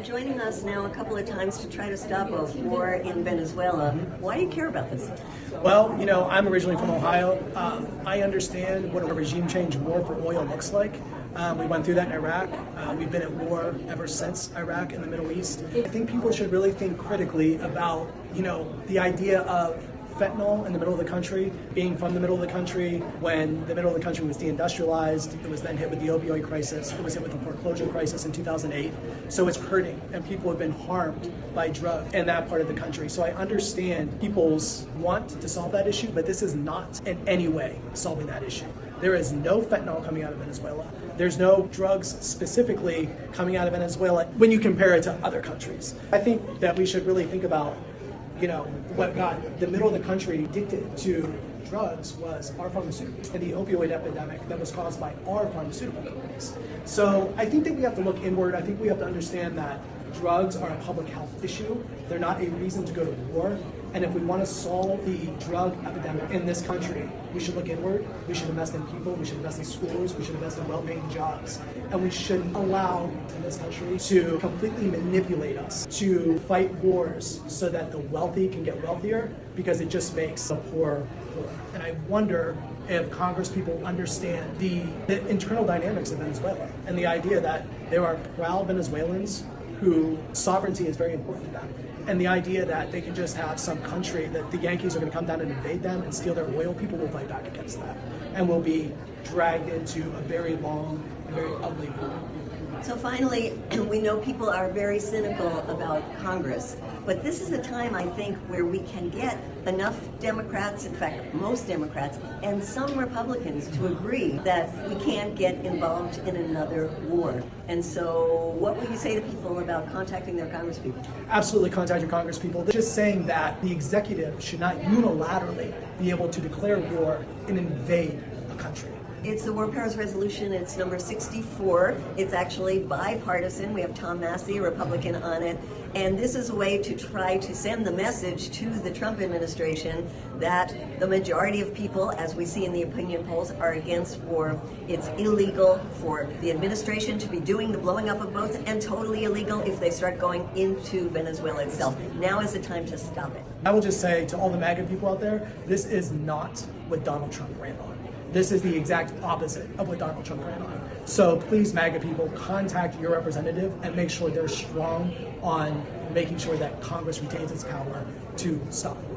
joining us now a couple of times to try to stop a war in Venezuela. Why do you care about this? Well, I'm originally from Ohio. I understand what a regime change war for oil looks like. We went through that in Iraq. We've been at war ever since Iraq in the Middle East. I think people should really think critically about, the idea of fentanyl in the middle of the country, being from the middle of the country, when the middle of the country was deindustrialized, it was then hit with the opioid crisis, it was hit with the foreclosure crisis in 2008. So it's hurting, and people have been harmed by drugs in that part of the country. So I understand people's want to solve that issue, but this is not in any way solving that issue. There is no fentanyl coming out of Venezuela. There's no drugs specifically coming out of Venezuela when you compare it to other countries. I think that we should really think about what got the middle of the country addicted to drugs was our pharmaceuticals and the opioid epidemic that was caused by our pharmaceutical companies. So I think that we have to look inward. I think we have to understand that drugs are a public health issue. They're not a reason to go to war. And if we want to solve the drug epidemic in this country, we should look inward. We should invest in people. We should invest in schools. We should invest in well-paying jobs. And we shouldn't allow in this country to completely manipulate us to fight wars so that the wealthy can get wealthier, because it just makes the poor poor. And I wonder if Congress people understand the internal dynamics of Venezuela and the idea that there are proud Venezuelans who sovereignty is very important to them. And the idea that they can just have some country that the Yankees are going to come down and invade them and steal their oil, people will fight back against that and will be dragged into a very long and very ugly war. So finally, we know people are very cynical about Congress, but this is a time, I think, where we can get enough Democrats, in fact, most Democrats, and some Republicans to agree that we can't get involved in another war. And so what would you say to people about contacting their congresspeople? Absolutely contact your congresspeople. They're just saying that the executive should not unilaterally be able to declare war and invade a country. It's the War Powers Resolution. It's number 64. It's actually bipartisan. We have Tom Massey, a Republican, on it. And this is a way to try to send the message to the Trump administration that the majority of people, as we see in the opinion polls, are against war. It's illegal for the administration to be doing the blowing up of boats, and totally illegal if they start going into Venezuela itself. Now is the time to stop it. I will just say to all the MAGA people out there, this is not what Donald Trump ran on. This is the exact opposite of what Donald Trump ran on. So please, MAGA people, contact your representative and make sure they're strong on making sure that Congress retains its power to stop war.